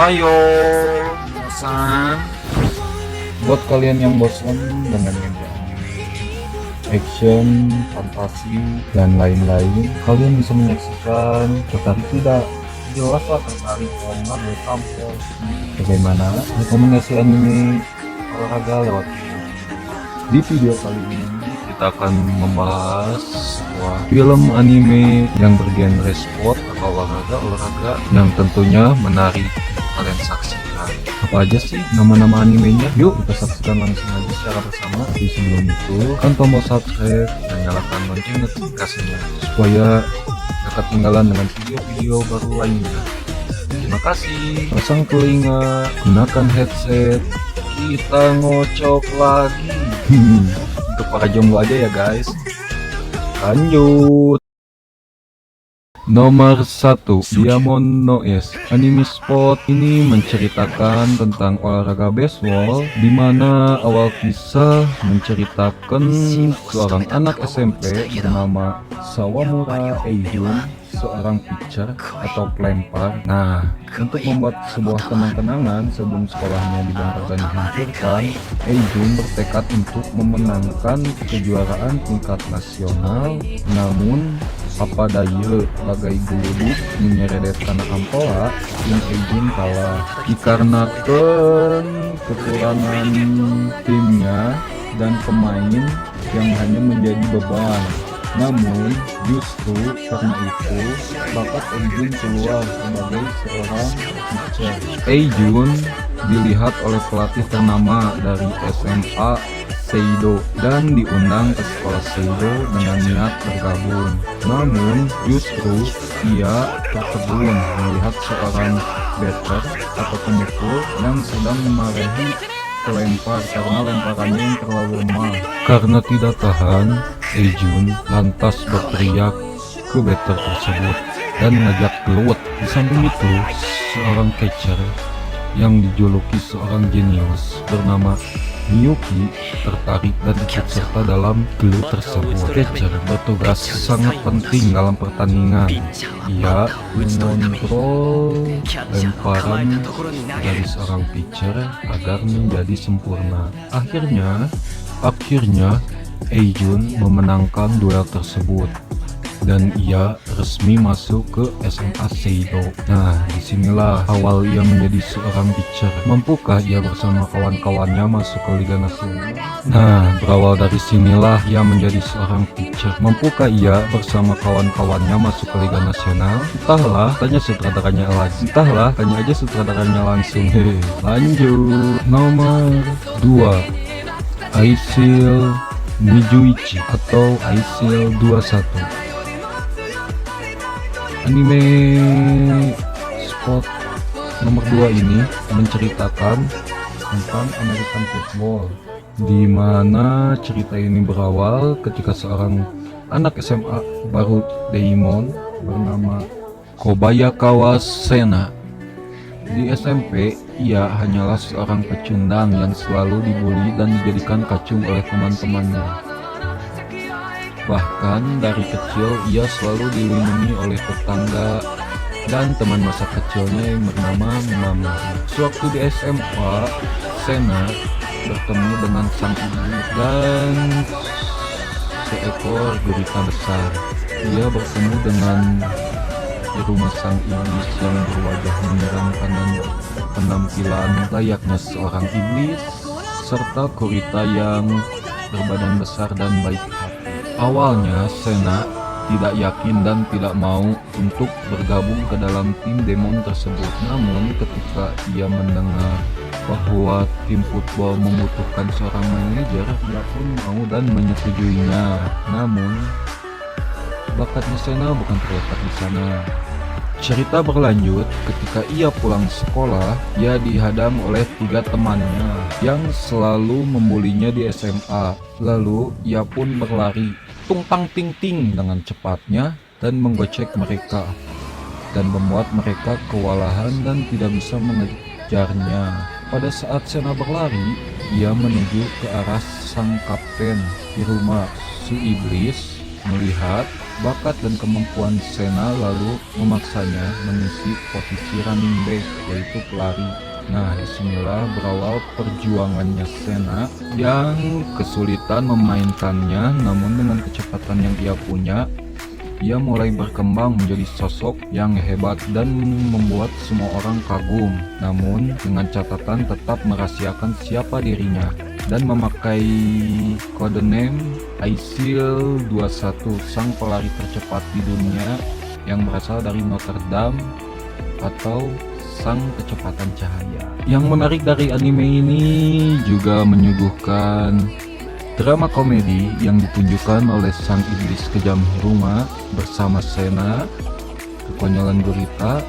Ohayo, san. Buat kalian yang bosan dengan media action, fantasi, dan lain-lain, kalian bisa menyaksikan. Tertarik tidak? Jelaslah tertarik karena bertampil. Bagaimana rekomendasi anime olahraga lewat video. Di video kali ini kita akan membahas sebuah film anime yang bergenre sport atau olahraga yang tentunya menarik kalian saksikan. Apa aja sih nama-nama animenya? Yuk kita saksikan langsung aja secara bersama. Di sebelum itu tekan tombol subscribe dan nyalakan lonceng notifikasinya supaya gak ketinggalan dengan video-video baru lainnya. Terima kasih. Pasang telinga, gunakan headset, kita ngocok lagi. Untuk para jomblo aja ya guys. Lanjut. Nomor 1, Diamond no S. Anime sport ini menceritakan tentang olahraga baseball, di mana awal kisah menceritakan seorang anak SMP bernama Sawamura Eijun, seorang pitcher atau pelempar. Nah, untuk membuat sebuah kenang-kenangan sebelum sekolahnya dibongkar dan dihancurkan, Eijun bertekad untuk memenangkan kejuaraan tingkat nasional. Namun apa daya bagai geluduk menyeret tanah ampola yang Eijun kalah dikarenakan kekurangan timnya dan pemain yang hanya menjadi beban. Namun justru karena itu bakat Eijun keluar sebagai seorang pitcher. Eijun dilihat oleh pelatih ternama dari SMA Seido dan diundang ke sekolah Seido dengan niat bergabung. Namun justru ia terkebun melihat seorang batter atau pemukul yang sedang memarahi pelempar karena lemparannya yang terlalu lemah. Karena tidak tahan, Eijun lantas berteriak ke batter tersebut dan mengajak gelut. Di samping itu, seorang catcher yang dijuluki seorang jenius bernama Miyuki tertarik dan ikut serta dalam gelut tersebut. Catcher bertugas sangat penting dalam pertandingan. Ia mengontrol lemparan dari seorang pitcher agar menjadi sempurna. Akhirnya Eijun memenangkan duel tersebut dan ia resmi masuk ke SMA Seido. Nah, disinilah awal ia menjadi seorang pitcher. Mampukah ia bersama kawan-kawannya masuk ke Liga Nasional? Nah, berawal dari sinilah ia menjadi seorang pitcher. Mampukah ia bersama kawan-kawannya masuk ke Liga Nasional? Entahlah, tanya sutradaranya lagi. Entahlah, tanya aja sutradaranya langsung. Lanjut. Nomor 2, Aisil Mijuichi atau Aisil 21. Anime sport nomor 2 ini menceritakan tentang American football, di mana cerita ini berawal ketika seorang anak SMA baru Daimon bernama Kobayakawa Sena. Di SMP, ia hanyalah seorang pecundang yang selalu dibully dan dijadikan kacung oleh teman-temannya. Bahkan dari kecil ia selalu dilindungi oleh tetangga dan teman masa kecilnya yang bernama Mama. Sewaktu di SMA, Sena bertemu dengan sang ibu dan seekor gurita besar. Ia bertemu dengan di rumah sang iblis yang berwajah menyeramkan dan penampilan layaknya seorang iblis, serta gurita yang berbadan besar dan baik hati. Awalnya Sena tidak yakin dan tidak mau untuk bergabung ke dalam tim demon tersebut. Namun ketika ia mendengar bahwa tim football membutuhkan seorang manajer, ia pun mau dan menyetujuinya. Namun bakatnya Sena bukan terletak di sana. Cerita berlanjut ketika ia pulang sekolah, ia dihadang oleh 3 temannya yang selalu membulinya di SMA. Lalu ia pun berlari tungtang ting ting dengan cepatnya dan menggocek mereka dan membuat mereka kewalahan dan tidak bisa mengejarnya. Pada saat Sena berlari, ia menuju ke arah sang kapten di rumah. Si iblis melihat bakat dan kemampuan Senna lalu memaksanya mengisi posisi running back, yaitu pelari. Nah, disinilah berawal perjuangannya Senna yang kesulitan memainkannya, namun dengan kecepatan yang ia punya, ia mulai berkembang menjadi sosok yang hebat dan membuat semua orang kagum. Namun dengan catatan tetap merahasiakan siapa dirinya dan memakai kode name Aisil 21, sang pelari tercepat di dunia yang berasal dari Notre Dame atau sang kecepatan cahaya. Yang menarik dari anime ini juga menyuguhkan drama komedi yang ditunjukkan oleh sang iblis kejam Hiruma bersama Senna, kekonyolan gurita,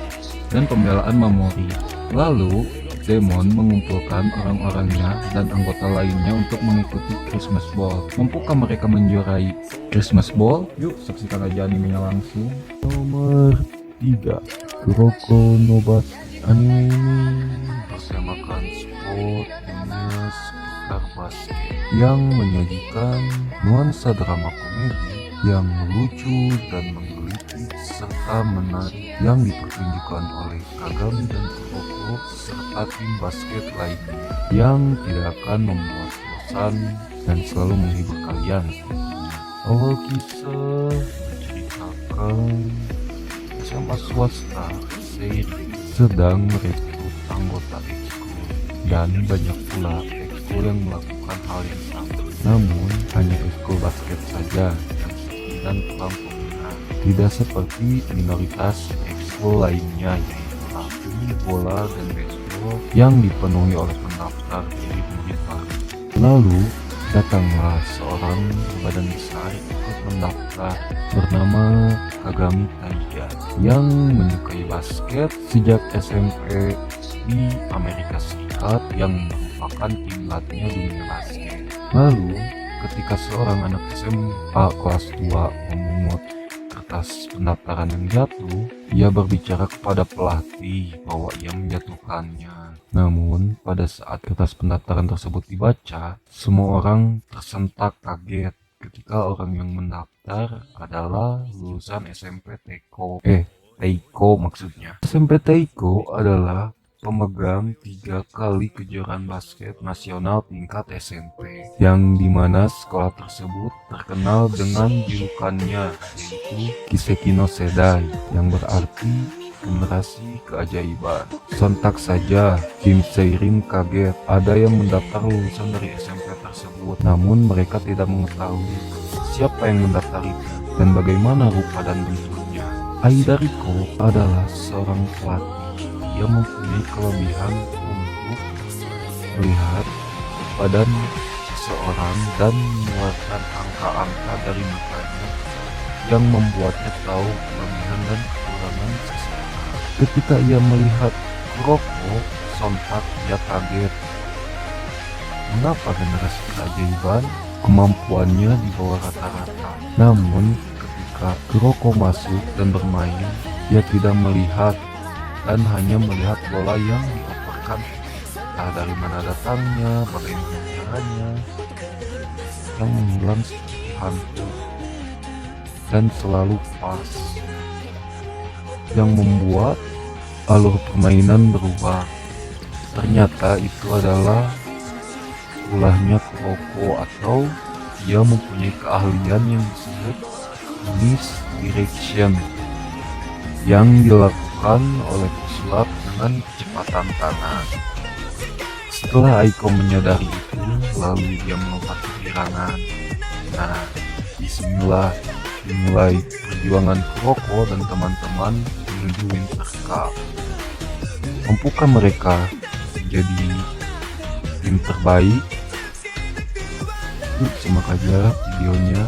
dan pembelaan Mamori. Lalu, Demon mengumpulkan orang-orangnya dan anggota lainnya untuk mengikuti Christmas Ball. Mampukah mereka menjuarai Christmas Ball? Yuk saksikan aja animenya langsung. Nomor 3, Kuroko no Basket. Anime ini bersamakan sport dunia seputar basket yang menyajikan nuansa drama komedi yang lucu dan menggelitik serta menarik yang dipertunjukkan oleh Kagami dan Kuroko serta tim basket lainnya yang tidak akan membuat bosan dan selalu menghibur kalian. Awal kisah menceritakan SMA swasta Seiri sedang merekrut anggota ekskul dan banyak pula ekskul yang melakukan hal yang sama. Namun hanya ekskul basket saja yang sepi dan kurang peminat, tidak seperti minoritas ekskul lainnya yaitu rugby, bola, dan baseball yang dipenuhi oleh pendaftar murid-murid baru. Lalu datanglah seorang berbadan besar ikut mendaftar bernama Kagami Taiga yang menyukai basket sejak SMP di Amerika Serikat yang merupakan kiblatnya dunia basket. Lalu ketika seorang anak SMA kelas 2 memungut kertas pendaftaran yang jatuh, ia berbicara kepada pelatih bahwa ia menjatuhkannya. Namun pada saat kertas pendaftaran tersebut dibaca, semua orang tersentak kaget ketika orang yang mendaftar adalah lulusan SMP Teiko maksudnya. SMP Teiko adalah pemegang 3 kali kejuaraan basket nasional tingkat SMP, yang dimana sekolah tersebut terkenal dengan julukannya yaitu Kiseki no Sedai, yang berarti generasi keajaiban. Sontak saja Kim Seirin kaget ada yang mendaftar lulusan dari SMP tersebut, namun mereka tidak mengetahui siapa yang mendaftar itu dan bagaimana rupa dan bentuknya. Aida Riko adalah seorang pelatih. Ia mempunyai kelebihan untuk melihat badan seseorang dan mengeluarkan angka-angka dari matanya yang membuatnya tahu kelebihan dan kekurangan seseorang. Ketika ia melihat Kuroko, sontak ia kaget. Mengapa generasi keajaiban kemampuannya di bawah rata-rata? Namun ketika Kuroko masuk dan bermain, ia tidak melihat dan hanya melihat bola yang dioperkan entah dari mana datangnya, bagaimana caranya, yang menghilang seperti hantu dan selalu pas, yang membuat alur permainan berubah. Ternyata itu adalah ulahnya Kuroko, atau ia mempunyai keahlian yang disebut misdirection yang dilakukan oleh pesulap dengan kecepatan kanan. Setelah Aiko menyadari itu, lalu dia melompat ke girangan. Nah, disinilah dimulai perjuangan Kuroko dan teman-teman menuju Winter Cup. Mampukah mereka menjadi tim terbaik? Yuk simak aja videonya.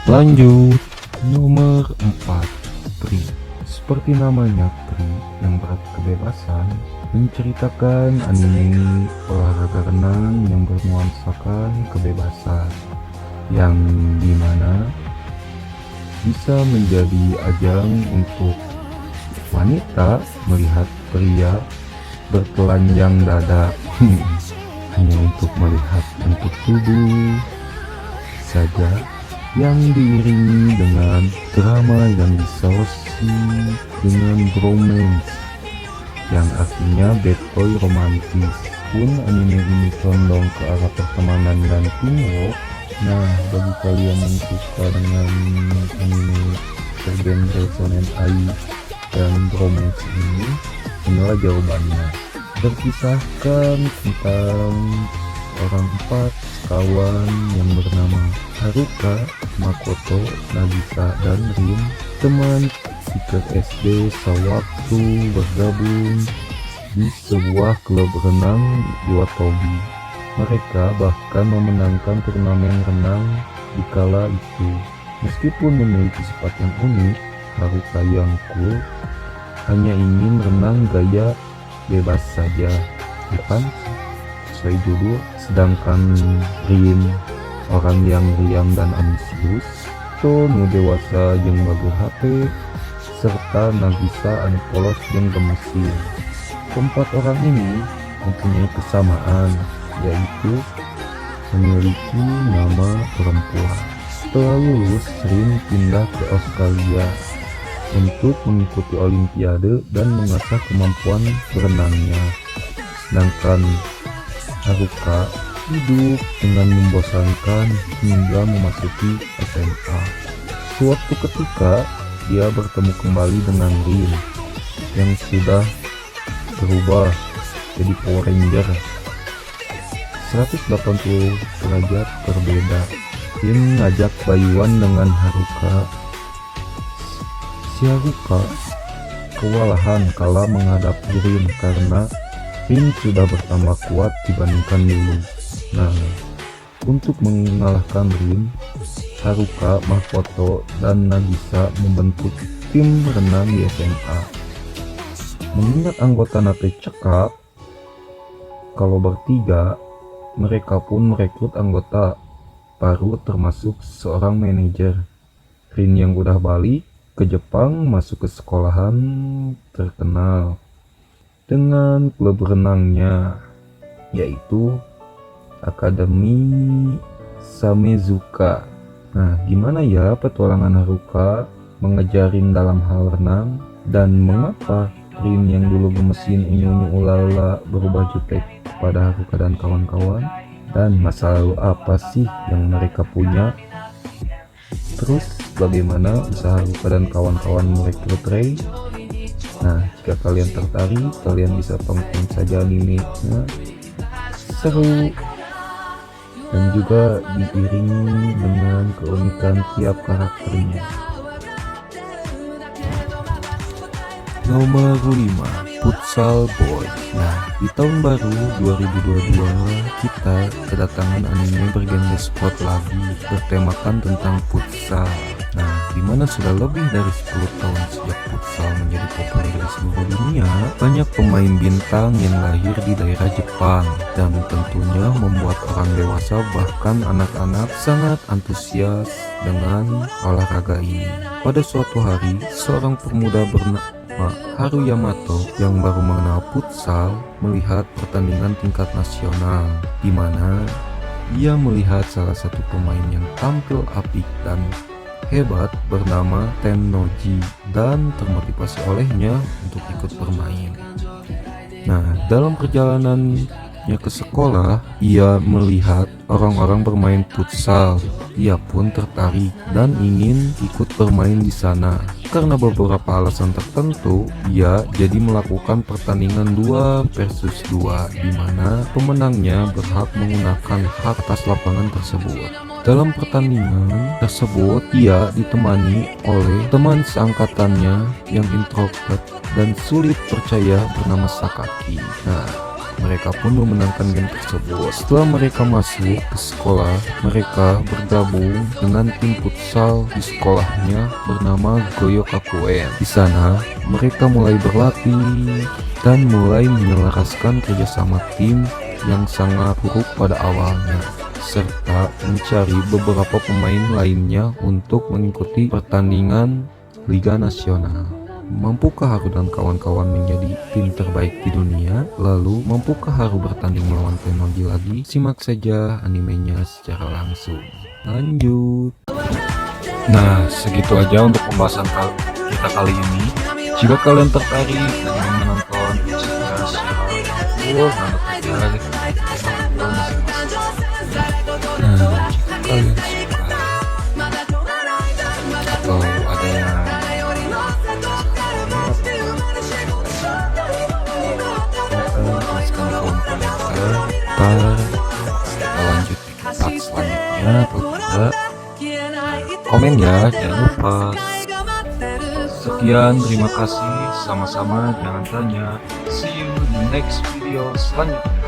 Lanjut. Nomor 4, Tri. Seperti namanya, Tri yang berarti kebebasan, menceritakan anime olahraga renang yang bernuansakan kebebasan, yang dimana bisa menjadi ajang untuk wanita melihat pria bertelanjang dada hanya untuk melihat bentuk tubuh saja, yang diiringi dengan drama yang disaosi dengan bromance yang artinya bad boy romantis. Pun anime ini condong ke arah pertemanan dan teamwork. Nah, bagi kalian yang suka dengan anime bergenre shonen ai dan bromance ini, inilah jawabannya. Berkisahkan tentang orang 4 kawan yang bernama Haruka, Makoto, Nagisa, dan Rin, teman sejak SD sewaktu bergabung di sebuah klub renang di Watobi. Mereka bahkan memenangkan turnamen renang di kala itu. Meskipun memiliki sifat yang unik, Haruka yang cool hanya ingin renang gaya bebas saja, bukan sesuai judul. Sedangkan Rin, orang yang riang dan ambisius, nu dewasa jeung bager HP, serta Nagisa anu polos jeung gemesin. Keempat orang ini mempunyai kesamaan, yaitu memiliki nama perempuan. Setelah lulus, Rin pindah ke Australia untuk mengikuti olimpiade dan mengasah kemampuan berenangnya. Sedangkan Haruka hidup dengan membosankan hingga memasuki SMA. Suatu ketika, dia bertemu kembali dengan Rin yang sudah berubah jadi Power Ranger 180 derajat berbeda. Rin ngajak bayuan dengan Haruka. Si Haruka kewalahan kala menghadapi Rin karena Rin sudah bertambah kuat dibandingkan dulu. Nah, untuk mengalahkan Rin, Haruka, Makoto, dan Nagisa membentuk tim renang di SMA. Mengingat anggota nate cekap, kalau bertiga, mereka pun merekrut anggota baru termasuk seorang manajer. Rin yang udah balik ke Jepang masuk ke sekolahan terkenal dengan klub renangnya, yaitu Akademi Samezuka. Nah, gimana ya petualangan Haruka mengejarin dalam hal renang, dan mengapa Rin yang dulu gemesin unyu-unyu ulala berubah jutek pada Haruka dan kawan-kawan, dan masa lalu apa sih yang mereka punya? Terus bagaimana usaha Haruka dan kawan-kawan merekrut Rei? Nah, jika kalian tertarik, kalian bisa tonton saja animenya, seru dan juga diiringi dengan keunikan tiap karakternya. Nomor 5, Futsal Boy. Nah, di tahun baru 2022 kita kedatangan anime bergenre sport lagi, bertemakan tentang futsal. Nah, dimana sudah lebih dari 10 tahun sejak futsal menjadi populer di seluruh dunia, banyak pemain bintang yang lahir di daerah Jepang, dan tentunya membuat orang dewasa bahkan anak-anak sangat antusias dengan olahraga ini. Pada suatu hari, seorang pemuda bernama Haru Yamato yang baru mengenal futsal melihat pertandingan tingkat nasional, di mana ia melihat salah satu pemain yang tampil apik dan hebat bernama Tennoji, dan termotivasi olehnya untuk ikut bermain. Nah, dalam perjalanannya ke sekolah, ia melihat orang-orang bermain futsal. Ia pun tertarik dan ingin ikut bermain di sana. Karena beberapa alasan tertentu, ia jadi melakukan pertandingan 2 versus 2, di mana pemenangnya berhak menggunakan hak atas lapangan tersebut. Dalam pertandingan tersebut, ia ditemani oleh teman seangkatannya yang introvert dan sulit percaya bernama Sakaki. Nah, mereka pun memenangkan game tersebut. Setelah mereka masuk ke sekolah, mereka bergabung dengan tim futsal di sekolahnya bernama Goyokakuen. Di sana, mereka mulai berlatih dan mulai menyelaraskan kerjasama tim yang sangat buruk pada awalnya, serta mencari beberapa pemain lainnya untuk mengikuti pertandingan Liga Nasional. Mampukah Haru dan kawan-kawan menjadi tim terbaik di dunia? Lalu, mampukah Haru bertanding melawan Tennoji lagi? Simak saja animenya secara langsung. Lanjut. Nah, segitu aja untuk pembahasan kita kali ini. Jika kalian tertarik dan ingin menonton videonya secara full, dan tertarik video masing-masing. Nah, jika kalian suka atau ada yang tuliskan di kolom komentar. Kita lanjut di part selanjutnya atau tidak. Komen ya, jangan lupa. Sekian, terima kasih. Sama-sama, jangan tanya. See you di next video selanjutnya.